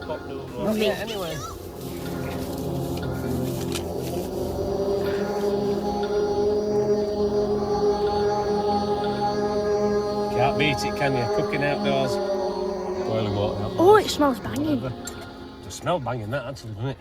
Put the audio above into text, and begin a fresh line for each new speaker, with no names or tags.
Not me.
Anyway. Can't beat it, can you? Cooking outdoors. Boiling water.
Oh, it smells banging.
It smells banging, that actually, doesn't it?